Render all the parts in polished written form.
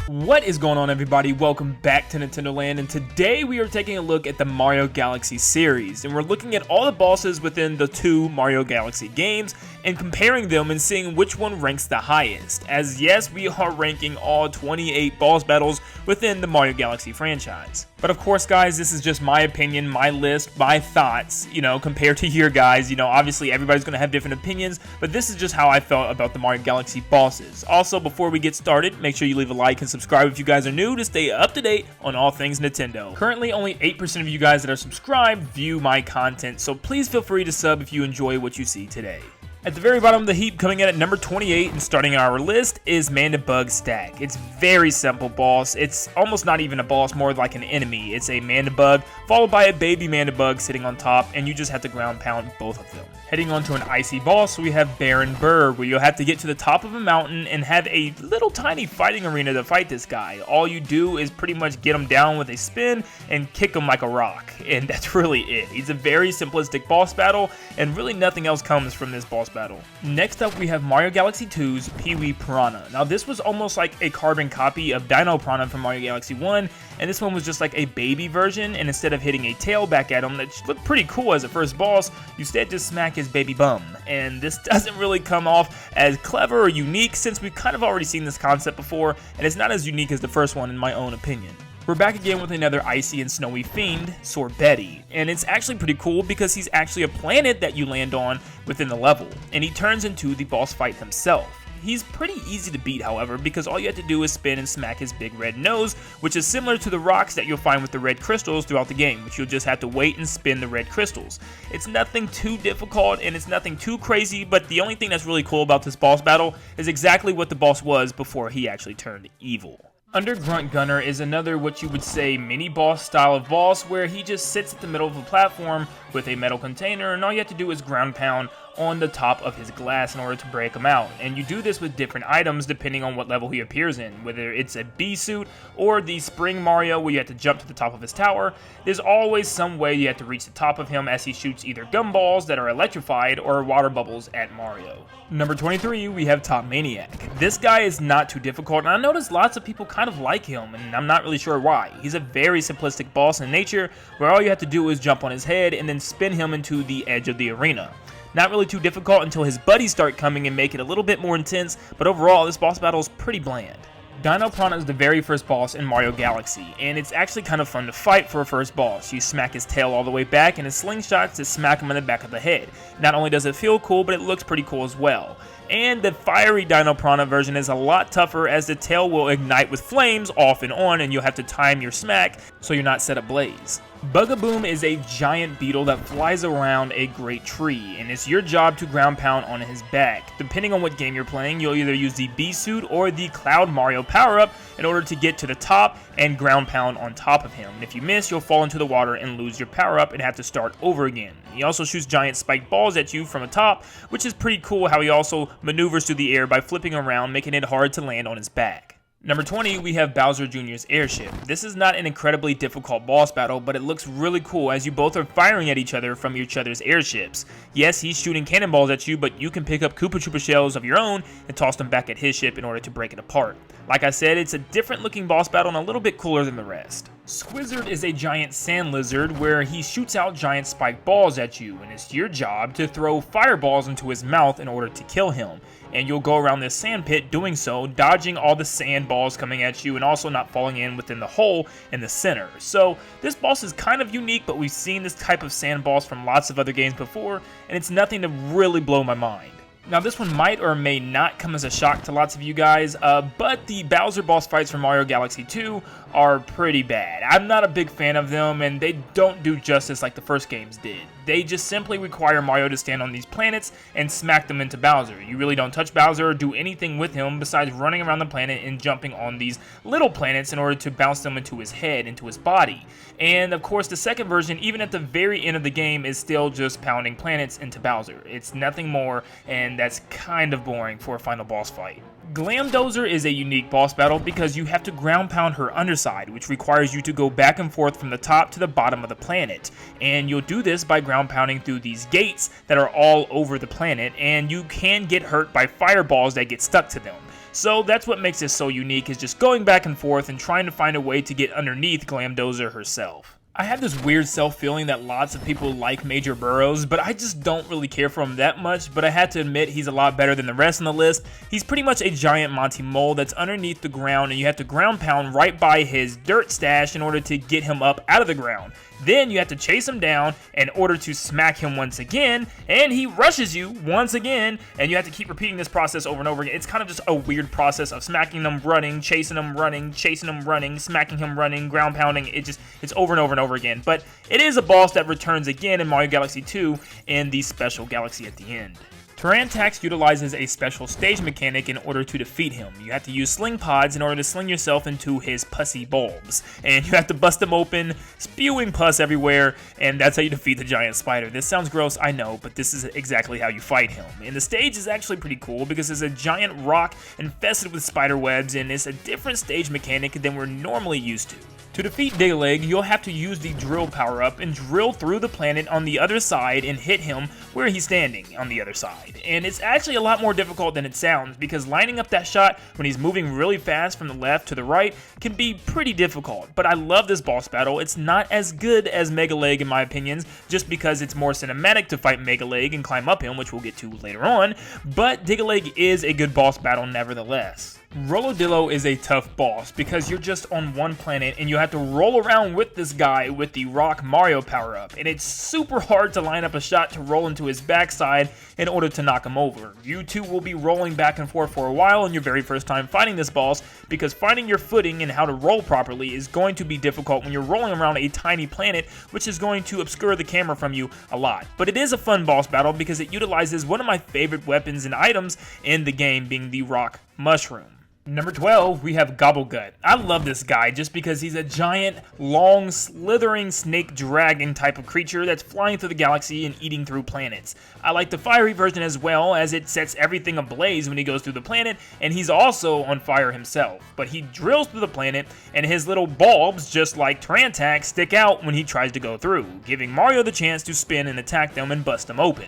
What is going on, everybody? Welcome back to Nintendo Land, and today we are taking a look at the Mario Galaxy series, and we're looking at all the bosses within the two Mario Galaxy games and comparing them and seeing which one ranks the highest, as yes, we are ranking all 28 boss battles within the Mario Galaxy franchise. But of course, guys, this is just my opinion, my list, my thoughts, compared to your guys. Obviously everybody's going to have different opinions, but this is just how I felt about the Mario Galaxy bosses. Also, before we get started, make sure you leave a like and subscribe if you guys are new to stay up to date on all things Nintendo. Currently, only 8% of you guys that are subscribed view my content, so please feel free to sub if you enjoy what you see today. At the very bottom of the heap, coming in at number 28 and starting our list, is Mandibug Stack. It's very simple boss. It's almost not even a boss, more like an enemy. It's a Mandibug followed by a baby Mandibug sitting on top, and you just have to ground pound both of them. Heading on to an icy boss, we have BRRR, where you'll have to get to the top of a mountain and have a little tiny fighting arena to fight this guy. All you do is pretty much get him down with a spin and kick him like a rock, and that's really it. He's a very simplistic boss battle, and really nothing else comes from this boss battle. Next up, we have Mario Galaxy 2's PEEWEE Piranha. Now, this was almost like a carbon copy of DINO Piranha from Mario Galaxy 1, and this one was just like a baby version, and instead of hitting a tail back at him that looked pretty cool as a first boss, you instead just smack his baby bum. And this doesn't really come off as clever or unique, since we've kind of already seen this concept before, and it's not as unique as the first one in my own opinion. We're back again with another icy and snowy fiend, Sorbetty, and it's actually pretty cool because he's actually a planet that you land on within the level, and he turns into the boss fight himself. He's pretty easy to beat, however, because all you have to do is spin and smack his big red nose, which is similar to the rocks that you'll find with the red crystals throughout the game, which you'll just have to wait and spin the red crystals. It's nothing too difficult and it's nothing too crazy, but the only thing that's really cool about this boss battle is exactly what the boss was before he actually turned evil. Undergrunt Gunner is another what you would say mini boss style of boss, where he just sits at the middle of a platform with a metal container, and all you have to do is ground pound on the top of his glass in order to break him out. And you do this with different items depending on what level he appears in, whether it's a bee suit or the Spring Mario where you have to jump to the top of his tower. There's always some way you have to reach the top of him as he shoots either gumballs that are electrified or water bubbles at Mario. Number 23, we have Top Maniac. This guy is not too difficult, and I noticed lots of people kind of like him, and I'm not really sure why. He's a very simplistic boss in nature, where all you have to do is jump on his head and then spin him into the edge of the arena. Not really too difficult until his buddies start coming and make it a little bit more intense, but overall this boss battle is pretty bland. Dino Piranha is the very first boss in Mario Galaxy, and it's actually kind of fun to fight for a first boss. You smack his tail all the way back and his slingshots to smack him in the back of the head. Not only does it feel cool, but it looks pretty cool as well. And the fiery Dino Piranha version is a lot tougher, as the tail will ignite with flames off and on, and you'll have to time your smack so you're not set ablaze. BUGABOOM is a giant beetle that flies around a great tree, and it's your job to ground pound on his back. Depending on what game you're playing, you'll either use the Bee Suit or the Cloud Mario power-up in order to get to the top and ground pound on top of him. And if you miss, you'll fall into the water and lose your power-up and have to start over again. He also shoots giant spiked balls at you from the top, which is pretty cool how he also maneuvers through the air by flipping around, making it hard to land on his back. Number 20, we have Bowser Jr.'s airship. This is not an incredibly difficult boss battle, but it looks really cool as you both are firing at each other from each other's airships. Yes, he's shooting cannonballs at you, but you can pick up Koopa Troopa shells of your own and toss them back at his ship in order to break it apart. Like I said, it's a different looking boss battle and a little bit cooler than the rest. SQUIZZARD is a giant sand lizard where he shoots out giant spiked balls at you, and it's your job to throw fireballs into his mouth in order to kill him. And you'll go around this sand pit doing so, dodging all the sand balls coming at you and also not falling in within the hole in the center. So this boss is kind of unique, but we've seen this type of sand balls from lots of other games before, and it's nothing to really blow my mind. Now, this one might or may not come as a shock to lots of you guys, but the Bowser boss fights from Mario Galaxy 2 are pretty bad. I'm not a big fan of them, and they don't do justice like the first games did. They just simply require Mario to stand on these planets and smack them into Bowser. You really don't touch Bowser or do anything with him besides running around the planet and jumping on these little planets in order to bounce them into his head, into his body. And of course, the second version, even at the very end of the game, is still just pounding planets into Bowser. It's nothing more, and that's kind of boring for a final boss fight. Glamdozer is a unique boss battle because you have to ground pound her underside, which requires you to go back and forth from the top to the bottom of the planet. And you'll do this by ground pounding through these gates that are all over the planet, and you can get hurt by fireballs that get stuck to them. So that's what makes this so unique, is just going back and forth and trying to find a way to get underneath Glamdozer herself. I have this weird self-feeling that lots of people like Major Burrows, but I just don't really care for him that much, but I had to admit he's a lot better than the rest on the list. He's pretty much a giant Monty Mole that's underneath the ground, and you have to ground pound right by his dirt stash in order to get him up out of the ground. Then you have to chase him down in order to smack him once again, and he rushes you once again, and you have to keep repeating this process over and over again. It's kind of just a weird process of smacking him, running, chasing him, running, chasing him, running, smacking him, running, ground pounding. It's over and over and over again. But it is a boss that returns again in Mario Galaxy 2 in the special galaxy at the end. TARANTOX utilizes a special stage mechanic in order to defeat him. You have to use sling pods in order to sling yourself into his pussy bulbs, and you have to bust them open, spewing pus everywhere, and that's how you defeat the giant spider. This sounds gross, I know, but this is exactly how you fight him. And the stage is actually pretty cool because it's a giant rock infested with spider webs, and it's a different stage mechanic than we're normally used to. To defeat DIGGA, you'll have to use the drill power-up and drill through the planet on the other side and hit him where he's standing on the other side. And it's actually a lot more difficult than it sounds, because lining up that shot when he's moving really fast from the left to the right can be pretty difficult. But I love this boss battle. It's not as good as MEGALEG in my opinions, just because it's more cinematic to fight MEGALEG and climb up him, which we'll get to later on, but DIGGA is a good boss battle nevertheless. ROLLODILLO is a tough boss because you're just on one planet and you have to roll around with this guy with the Rock Mario power-up, and it's super hard to line up a shot to roll into his backside in order to knock him over. You two will be rolling back and forth for a while on your very first time fighting this boss, because finding your footing and how to roll properly is going to be difficult when you're rolling around a tiny planet, which is going to obscure the camera from you a lot. But it is a fun boss battle because it utilizes one of my favorite weapons and items in the game, being the Rock Mushroom. Number 12, we have GOBBLEGUT. I love this guy just because he's a giant, long, slithering snake dragon type of creature that's flying through the galaxy and eating through planets. I like the fiery version as well, as it sets everything ablaze when he goes through the planet, and he's also on fire himself. But he drills through the planet, and his little bulbs, just like TARANTOX, stick out when he tries to go through, giving Mario the chance to spin and attack them and bust them open.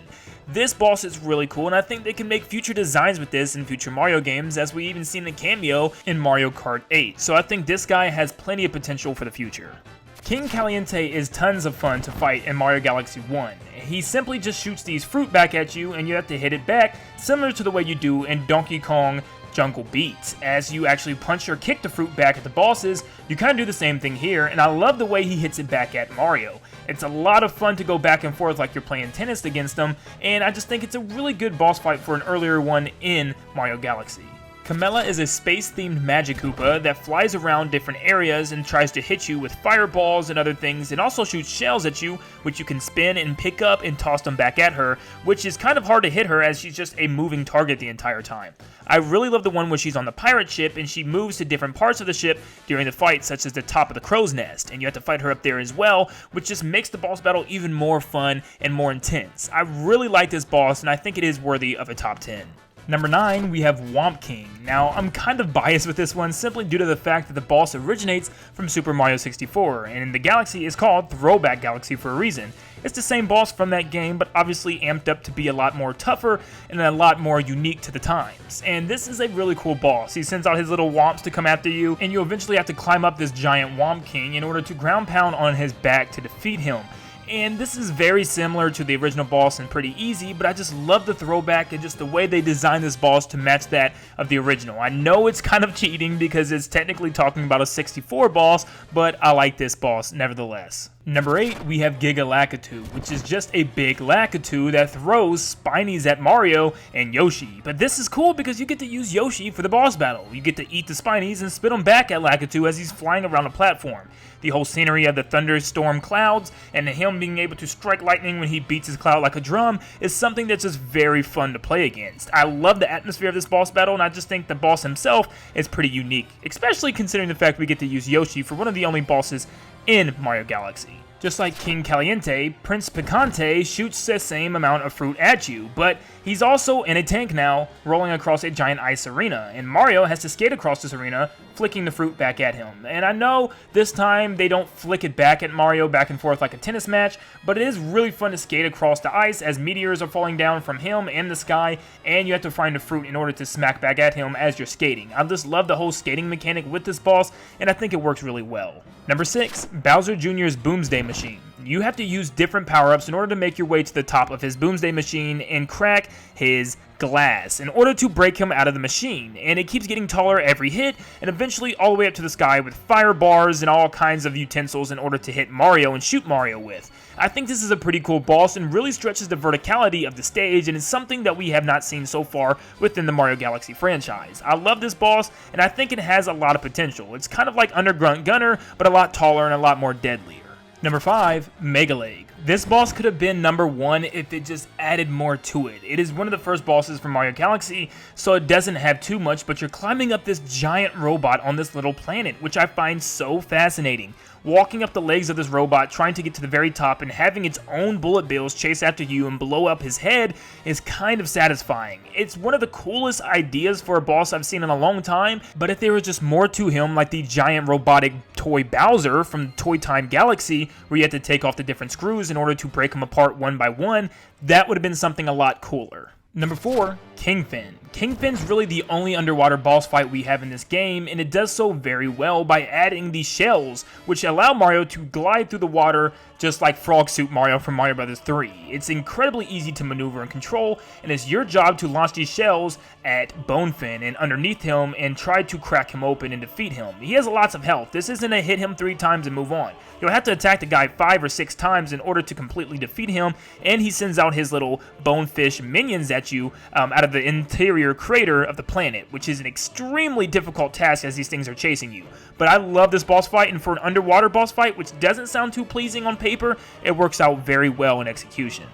This boss is really cool, and I think they can make future designs with this in future Mario games, as we even seen a cameo in Mario Kart 8, so I think this guy has plenty of potential for the future. King Kaliente is tons of fun to fight in Mario Galaxy 1. He simply just shoots these fruit back at you, and you have to hit it back, similar to the way you do in Donkey Kong Jungle Beats. As you actually punch or kick the fruit back at the bosses, you kind of do the same thing here, and I love the way he hits it back at Mario. It's a lot of fun to go back and forth like you're playing tennis against him, and I just think it's a really good boss fight for an earlier one in Mario Galaxy. KAMELLA is a space-themed Magic Koopa that flies around different areas and tries to hit you with fireballs and other things, and also shoots shells at you, which you can spin and pick up and toss them back at her, which is kind of hard to hit her as she's just a moving target the entire time. I really love the one where she's on the pirate ship and she moves to different parts of the ship during the fight, such as the top of the crow's nest, and you have to fight her up there as well, which just makes the boss battle even more fun and more intense. I really like this boss, and I think it is worthy of a top 10. Number 9, we have Womp King. Now, I'm kind of biased with this one simply due to the fact that the boss originates from Super Mario 64, and the galaxy is called Throwback Galaxy for a reason. It's the same boss from that game, but obviously amped up to be a lot more tougher and a lot more unique to the times. And this is a really cool boss. He sends out his little womps to come after you, and you eventually have to climb up this giant Womp King in order to ground pound on his back to defeat him. And this is very similar to the original boss and pretty easy, but I just love the throwback and just the way they designed this boss to match that of the original. I know it's kind of cheating because it's technically talking about a 64 boss, but I like this boss nevertheless. Number 8, we have GIGA LAKITU, which is just a big Lakitu that throws spinies at Mario and Yoshi. But this is cool because you get to use Yoshi for the boss battle. You get to eat the spinies and spit them back at Lakitu as he's flying around a platform. The whole scenery of the thunderstorm clouds and him being able to strike lightning when he beats his cloud like a drum is something that's just very fun to play against. I love the atmosphere of this boss battle, and I just think the boss himself is pretty unique, especially considering the fact we get to use Yoshi for one of the only bosses in Mario Galaxy. Just like King Caliente, Prince Picante shoots the same amount of fruit at you, but he's also in a tank now, rolling across a giant ice arena, and Mario has to skate across this arena, flicking the fruit back at him. And I know this time they don't flick it back at Mario back and forth like a tennis match, but it is really fun to skate across the ice as meteors are falling down from him and the sky, and you have to find the fruit in order to smack back at him as you're skating. I just love the whole skating mechanic with this boss, and I think it works really well. Number 6, Bowser Jr.'s Boomsday Machine. You have to use different power-ups in order to make your way to the top of his Boomsday Machine and crack his glass in order to break him out of the machine, and it keeps getting taller every hit, and eventually all the way up to the sky with fire bars and all kinds of utensils in order to hit Mario and shoot Mario with. I think this is a pretty cool boss and really stretches the verticality of the stage, and is something that we have not seen so far within the Mario Galaxy franchise. I love this boss, and I think it has a lot of potential. It's kind of like Underground Gunner, but a lot taller and a lot more deadlier. Number 5, Megaleg. This boss could have been number 1 if it just added more to it. It is one of the first bosses from Mario Galaxy, so it doesn't have too much, but you're climbing up this giant robot on this little planet, which I find so fascinating. Walking up the legs of this robot, trying to get to the very top, and having its own bullet bills chase after you and blow up his head is kind of satisfying. It's one of the coolest ideas for a boss I've seen in a long time, but if there was just more to him, like the giant robotic toy Bowser from Toy Time Galaxy, where you had to take off the different screws in order to break them apart one by one, that would have been something a lot cooler. Number 4, Kingfin. Kingfin's really the only underwater boss fight we have in this game, and it does so very well by adding these shells, which allow Mario to glide through the water just like Frog Suit Mario from Mario Bros. 3. It's incredibly easy to maneuver and control, and it's your job to launch these shells at Bonefin and underneath him and try to crack him open and defeat him. He has lots of health. This isn't a hit him 3 times and move on. You'll have to attack the guy 5 or 6 times in order to completely defeat him, and he sends out his little bonefish minions at you out of the interior crater of the planet, which is an extremely difficult task as these things are chasing you. But I love this boss fight, and for an underwater boss fight, which doesn't sound too pleasing on paper, it works out very well in execution.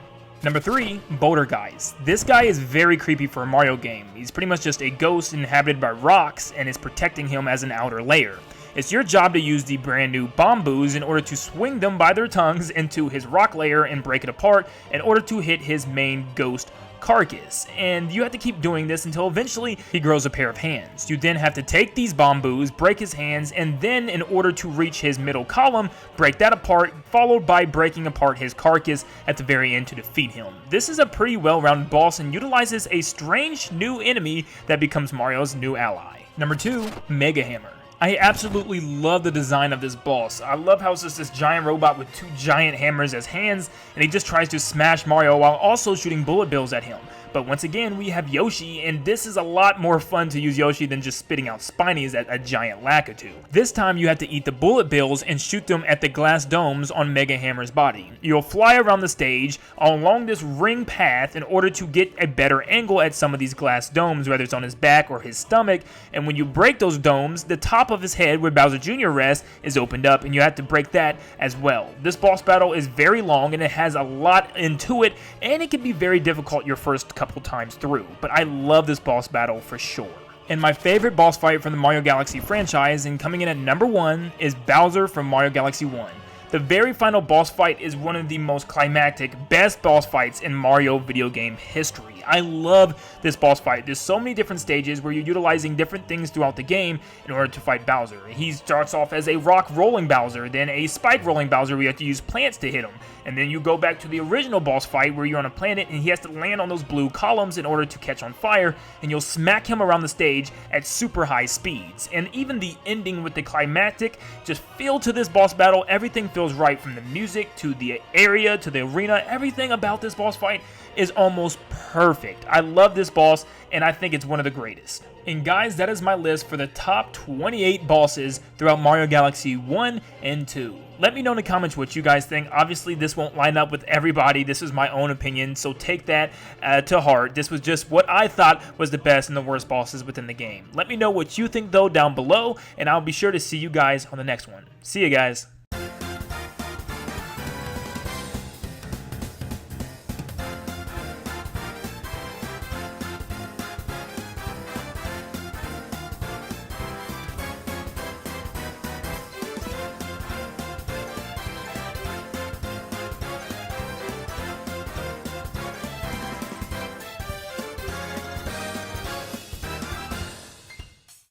Number 3, Bouldergeist. This guy is very creepy for a Mario game. He's pretty much just a ghost inhabited by rocks and is protecting him as an outer layer. It's your job to use the brand new bamboos in order to swing them by their tongues into his rock layer and break it apart in order to hit his main ghost carcass, and you have to keep doing this until eventually he grows a pair of hands. You then have to take these bamboos, break his hands, and then in order to reach his middle column, break that apart, followed by breaking apart his carcass at the very end to defeat him. This is a pretty well-rounded boss and utilizes a strange new enemy that becomes Mario's new ally. Number 2, Mega Hammer. I absolutely love the design of this boss. I love how it's just this giant robot with 2 giant hammers as hands, and he just tries to smash Mario while also shooting bullet bills at him. But once again, we have Yoshi, and this is a lot more fun to use Yoshi than just spitting out Spinies at a giant Lakitu. This time you have to eat the bullet bills and shoot them at the glass domes on Mega Hammer's body. You'll fly around the stage along this ring path in order to get a better angle at some of these glass domes, whether it's on his back or his stomach, and when you break those domes, the top of his head where Bowser Jr. rests is opened up, and you have to break that as well. This boss battle is very long, and it has a lot into it, and it can be very difficult your first couple times through, but I love this boss battle for sure. And my favorite boss fight from the Mario Galaxy franchise, and coming in at number 1, is Bowser from Mario Galaxy 1. The very final boss fight is one of the most climactic, best boss fights in Mario video game history. I love this boss fight. There's so many different stages where you're utilizing different things throughout the game in order to fight Bowser. He starts off as a rock rolling Bowser, then a spike rolling Bowser where you have to use plants to hit him. And then you go back to the original boss fight where you're on a planet and he has to land on those blue columns in order to catch on fire, and you'll smack him around the stage at super high speeds. And even the ending with the climactic, just feel to this boss battle, everything feels right, from the music to the area to the arena. Everything about this boss fight is almost perfect. I love this boss, and I think it's one of the greatest. And guys, that is my list for the top 28 bosses throughout Mario Galaxy 1 and 2. Let me know in the comments what you guys think. Obviously, this won't line up with everybody. This is my own opinion, so take that to heart. This was just what I thought was the best and the worst bosses within the game. Let me know what you think, though, down below, and I'll be sure to see you guys on the next one. See you guys.